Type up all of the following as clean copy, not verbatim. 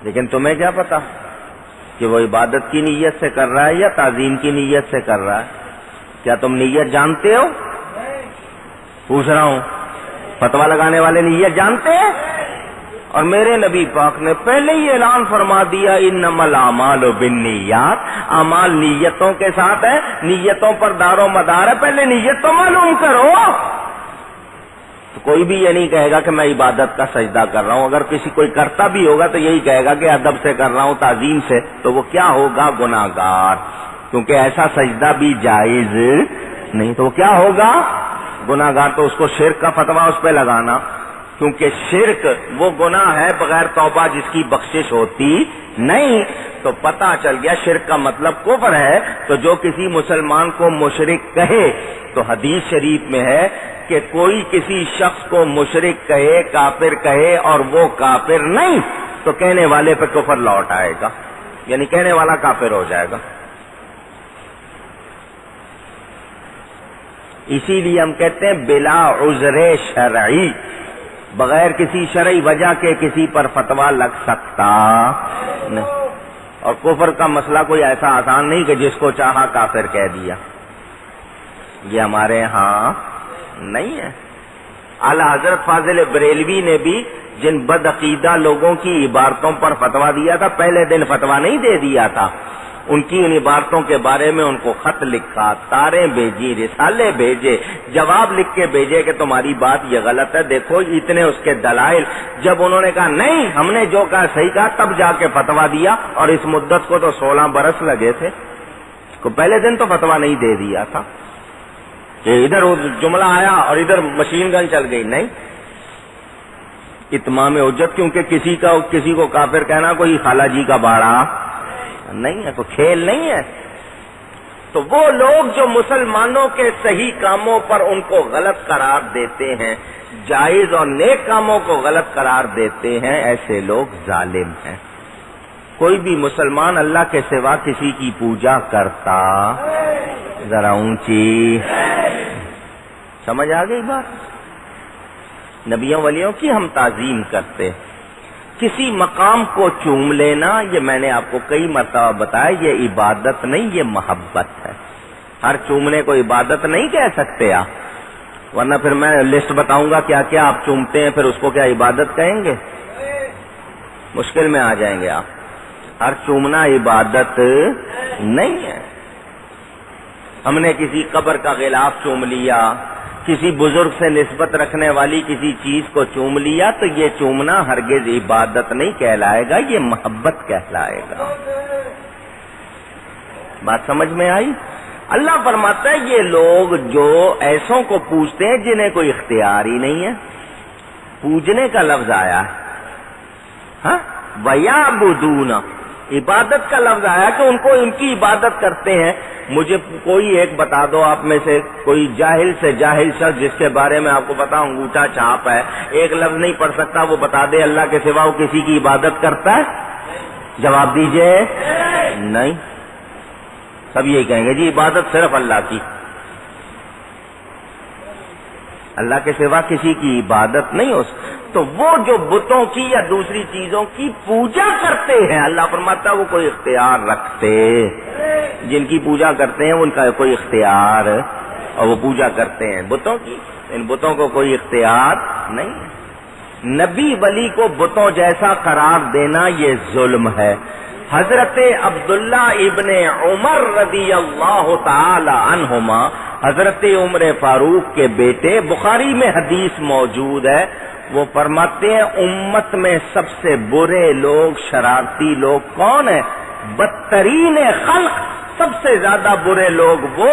لیکن تمہیں کیا پتا کہ وہ عبادت کی نیت سے کر رہا ہے یا تعظیم کی نیت سے کر رہا ہے؟ کیا تم نیت جانتے ہو؟ پوچھ رہا ہوں، فتویٰ لگانے والے نیت جانتے ہیں؟ اور میرے نبی پاک نے پہلے ہی اعلان فرما دیا انما الاعمال بالنیات، اعمال نیتوں کے ساتھ ہے، نیتوں پر دار و مدار ہے، پہلے نیت تو معلوم کرو۔ تو کوئی بھی یہ نہیں کہے گا کہ میں عبادت کا سجدہ کر رہا ہوں، اگر کوئی کرتا بھی ہوگا تو یہی کہے گا کہ ادب سے کر رہا ہوں، تعظیم سے، تو وہ کیا ہوگا؟ گناہگار، کیونکہ ایسا سجدہ بھی جائز نہیں، تو وہ کیا ہوگا؟ گناہگار۔ تو اس کو شرک کا فتویٰ اس پہ لگانا، کیونکہ شرک وہ گناہ ہے بغیر توبہ جس کی بخشش ہوتی نہیں، تو پتہ چل گیا شرک کا مطلب کفر ہے۔ تو جو کسی مسلمان کو مشرک کہے تو حدیث شریف میں ہے کہ کوئی کسی شخص کو مشرک کہے، کافر کہے اور وہ کافر نہیں، تو کہنے والے پہ کفر لوٹ آئے گا، یعنی کہنے والا کافر ہو جائے گا۔ اسی لیے ہم کہتے ہیں بلا عذر شرعی، بغیر کسی شرعی وجہ کے کسی پر فتویٰ لگ سکتا نہیں۔ اور کفر کا مسئلہ کوئی ایسا آسان نہیں کہ جس کو چاہا کافر کہہ دیا، یہ ہمارے ہاں نہیں ہے۔ اعلی حضرت فاضل بریلوی نے بھی جن بدعقیدہ لوگوں کی عبارتوں پر فتویٰ دیا تھا، پہلے دن فتویٰ نہیں دے دیا تھا، ان کی ان عبارتوں کے بارے میں ان کو خط لکھا، تاریں بھیجی، رسالے بھیجے، جواب لکھ کے بھیجے کہ تمہاری بات یہ غلط ہے، دیکھو اتنے اس کے دلائل۔ جب انہوں نے کہا نہیں ہم نے جو کہا صحیح کہا، تب جا کے فتویٰ دیا، اور اس مدت کو تو 16 برس لگے تھے، کو پہلے دن تو فتویٰ نہیں دے دیا تھا کہ ادھر جملہ آیا اور ادھر مشین گن چل گئی، نہیں۔ اتمام حجت، کیونکہ کسی کو کافر کہنا کوئی خالہ جی کا باڑا نہیں ہے، تو کھیل نہیں ہے۔ تو وہ لوگ جو مسلمانوں کے صحیح کاموں پر ان کو غلط قرار دیتے ہیں، جائز اور نیک کاموں کو غلط قرار دیتے ہیں، ایسے لوگ ظالم ہیں۔ کوئی بھی مسلمان اللہ کے سوا کسی کی پوجا کرتا، ذرا اونچی سمجھ آ گئی بات؟ نبیوں ولیوں کی ہم تعظیم کرتے، کسی مقام کو چوم لینا، یہ میں نے آپ کو کئی مرتبہ بتایا، یہ عبادت نہیں، یہ محبت ہے۔ ہر چومنے کو عبادت نہیں کہہ سکتے آپ، ورنہ پھر میں لسٹ بتاؤں گا کیا کیا آپ چومتے ہیں، پھر اس کو کیا عبادت کہیں گے؟ مشکل میں آ جائیں گے آپ۔ ہر چومنا عبادت نہیں ہے۔ ہم نے کسی قبر کا غلاف چوم لیا، کسی بزرگ سے نسبت رکھنے والی کسی چیز کو چوم لیا، تو یہ چومنا ہرگز عبادت نہیں کہلائے گا، یہ محبت کہلائے گا۔ بات سمجھ میں آئی؟ اللہ فرماتا ہے یہ لوگ جو ایسوں کو پوجتے ہیں جنہیں کوئی اختیار ہی نہیں ہے، پوجنے کا لفظ آیا ہے، ہاں، وَيَعْبُدُونَ، عبادت کا لفظ آیا کہ ان کو ان کی عبادت کرتے ہیں۔ مجھے کوئی ایک بتا دو آپ میں سے، کوئی جاہل سے جاہل شخص جس کے بارے میں آپ کو پتا انگوٹھا چھاپ ہے، ایک لفظ نہیں پڑھ سکتا، وہ بتا دے اللہ کے سوا وہ کسی کی عبادت کرتا ہے؟ جواب دیجئے، نہیں۔ سب یہی کہیں گے جی عبادت صرف اللہ کی، اللہ کے سوا کسی کی عبادت نہیں ہو۔ تو وہ جو بتوں کی یا دوسری چیزوں کی پوجا کرتے ہیں، اللہ فرماتا ہے وہ کوئی اختیار رکھتے، جن کی پوجا کرتے ہیں ان کا کوئی اختیار، اور وہ پوجا کرتے ہیں بتوں کی، ان بتوں کو کوئی اختیار نہیں۔ نبی ولی کو بتوں جیسا قرار دینا یہ ظلم ہے۔ حضرت عبداللہ ابن عمر رضی اللہ تعالی عنہما، حضرت عمر فاروق کے بیٹے، بخاری میں حدیث موجود ہے، وہ فرماتے ہیں امت میں سب سے برے لوگ، شرارتی لوگ کون ہیں؟ بدترین خلق، سب سے زیادہ برے لوگ وہ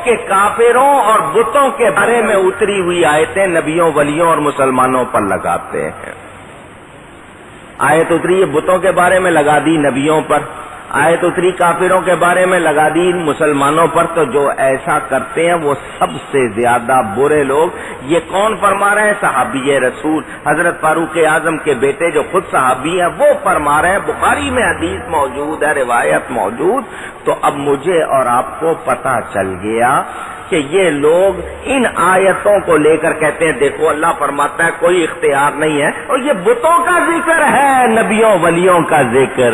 کہ کافروں اور بتوں کے بارے میں اتری ہوئی آیتیں نبیوں ولیوں اور مسلمانوں پر لگاتے ہیں۔ آیت اتری ہے بتوں کے بارے میں، لگا دی نبیوں پر، آیت اتری کافروں کے بارے میں، لگا دی مسلمانوں پر، تو جو ایسا کرتے ہیں وہ سب سے زیادہ برے لوگ۔ یہ کون فرما رہے ہیں؟ صحابی رسول حضرت فاروق اعظم کے بیٹے جو خود صحابی ہیں وہ فرما رہے ہیں، بخاری میں حدیث موجود ہے، روایت موجود۔ تو اب مجھے اور آپ کو پتہ چل گیا کہ یہ لوگ ان آیتوں کو لے کر کہتے ہیں دیکھو اللہ فرماتا ہے کوئی اختیار نہیں ہے، اور یہ بتوں کا ذکر ہے، نبیوں ولیوں کا ذکر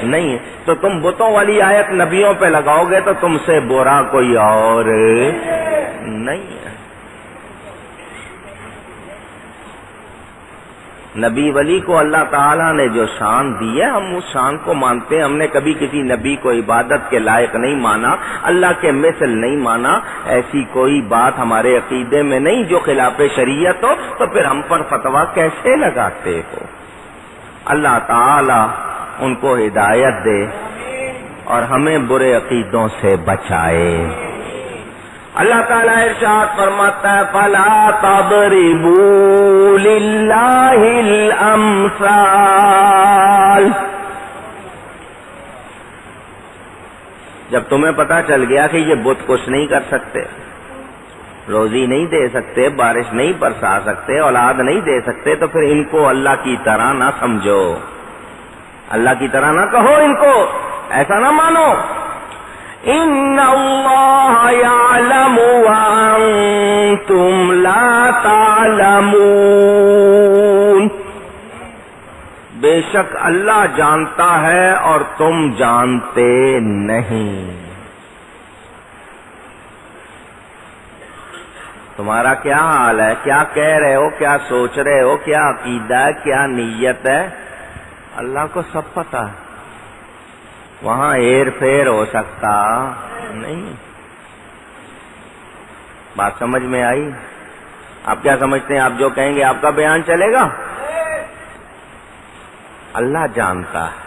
نہیں ہے۔ تو تم بتوں والی آیت نبیوں پہ لگاؤ گے تو تم سے برا کوئی اور نہیں ہے۔ نبی ولی کو اللہ تعالیٰ نے جو شان دی ہے ہم اس شان کو مانتے ہیں۔ ہم نے کبھی کسی نبی کو عبادت کے لائق نہیں مانا، اللہ کے مثل نہیں مانا، ایسی کوئی بات ہمارے عقیدے میں نہیں جو خلاف شریعت ہو، تو پھر ہم پر فتویٰ کیسے لگاتے ہو؟ اللہ تعالیٰ ان کو ہدایت دے اور ہمیں برے عقیدوں سے بچائے۔ اللہ تعالیٰ ارشاد فرماتا ہے فَلَا تَضْرِبُوا لِلَّهِ الْأَمْثَالَ۔ جب تمہیں پتا چل گیا کہ یہ بت کچھ نہیں کر سکتے، روزی نہیں دے سکتے، بارش نہیں برسا سکتے، اولاد نہیں دے سکتے، تو پھر ان کو اللہ کی طرح نہ سمجھو، اللہ کی طرح نہ کہو، ان کو ایسا نہ مانو۔ ان اللہ یعلم وانتم لا تعلمون۔ بے شک اللہ جانتا ہے اور تم جانتے نہیں۔ تمہارا کیا حال ہے، کیا کہہ رہے ہو، کیا سوچ رہے ہو، کیا عقیدہ ہے، کیا نیت ہے، اللہ کو سب پتہ ہے۔ وہاں ہیر پھیر ہو سکتا نہیں۔ بات سمجھ میں آئی؟ آپ کیا سمجھتے ہیں؟ آپ جو کہیں گے آپ کا بیان چلے گا؟ اللہ جانتا ہے۔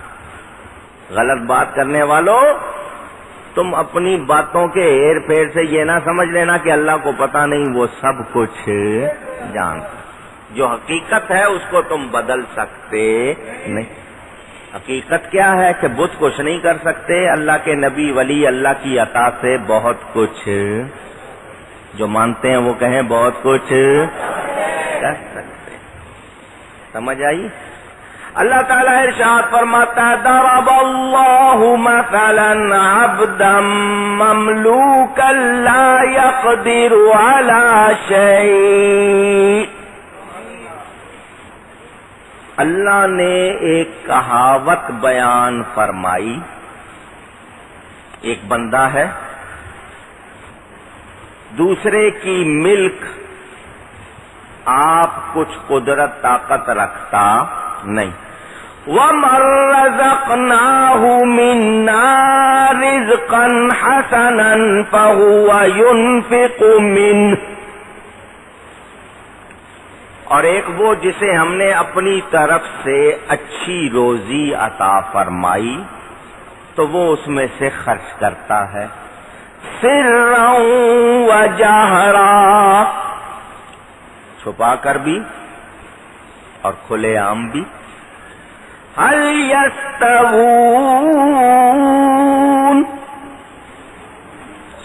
غلط بات کرنے والوں، تم اپنی باتوں کے ہیر پھیر سے یہ نہ سمجھ لینا کہ اللہ کو پتہ نہیں، وہ سب کچھ جانتا۔ جو حقیقت ہے اس کو تم بدل سکتے نہیں۔ حقیقت کیا ہے کہ بت کچھ نہیں کر سکتے، اللہ کے نبی ولی اللہ کی عطا سے بہت کچھ، جو مانتے ہیں وہ کہیں بہت کچھ کر سکتے۔ سمجھ آئی؟ اللہ تعالیٰ ارشاد فرماتا ہے ضرب اللہ مثلا عبدا مملوکا لا يقدر على شيء۔ اللہ نے ایک کہاوت بیان فرمائی، ایک بندہ ہے دوسرے کی ملک، آپ کچھ قدرت طاقت رکھتا نہیں۔ وَمَن رَّزَقْنَاهُ مِنَّا رِزْقًا حَسَنًا فَهُوَ يُنفِقُ مِنْهُ۔ اور ایک وہ جسے ہم نے اپنی طرف سے اچھی روزی عطا فرمائی تو وہ اس میں سے خرچ کرتا ہے، سرًا وجہرا، چھپا کر بھی اور کھلے عام بھی۔ هل يستوون،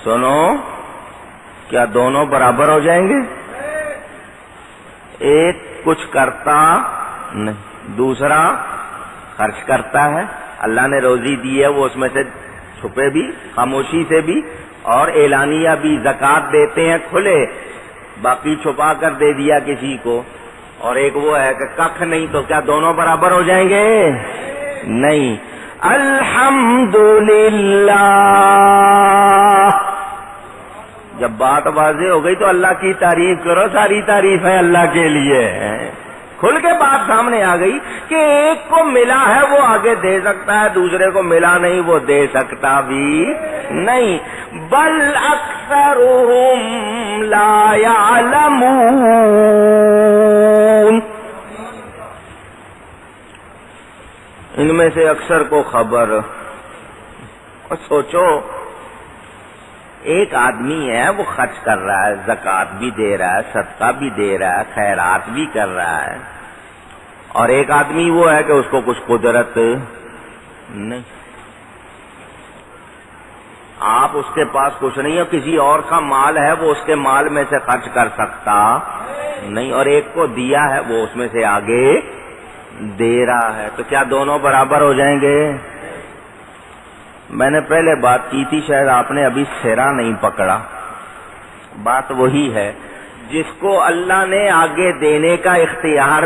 سنو کیا دونوں برابر ہو جائیں گے؟ ایک کچھ کرتا نہیں، دوسرا خرچ کرتا ہے۔ اللہ نے روزی دی ہے، وہ اس میں سے چھپے بھی، خاموشی سے بھی اور اعلانیہ بھی، زکوٰۃ دیتے ہیں کھلے، باقی چھپا کر دے دیا کسی کو، اور ایک وہ ہے کہ ککھ نہیں، تو کیا دونوں برابر ہو جائیں گے؟ نہیں۔ الحمدللہ، جب بات واضح ہو گئی تو اللہ کی تعریف کرو، ساری تعریف ہے اللہ کے لیے۔ کھل کے بات سامنے آ گئی کہ ایک کو ملا ہے وہ آگے دے سکتا ہے، دوسرے کو ملا نہیں وہ دے سکتا بھی نہیں۔ بل اکثرهم لا يعلمون، ان میں سے اکثر کو خبر۔ اور سوچو ایک آدمی ہے وہ خرچ کر رہا ہے، زکوٰۃ بھی دے رہا ہے، صدقہ بھی دے رہا ہے، خیرات بھی کر رہا ہے، اور ایک آدمی وہ ہے کہ اس کو کچھ قدرت نہیں۔ آپ اس کے پاس کچھ نہیں ہے، کسی اور کا مال ہے، وہ اس کے مال میں سے خرچ کر سکتا نہیں، اور ایک کو دیا ہے وہ اس میں سے آگے دے رہا ہے، تو کیا دونوں برابر ہو جائیں گے؟ میں نے پہلے بات کی تھی، شاید آپ نے ابھی سرا نہیں پکڑا۔ بات وہی ہے، جس کو اللہ نے آگے دینے کا اختیار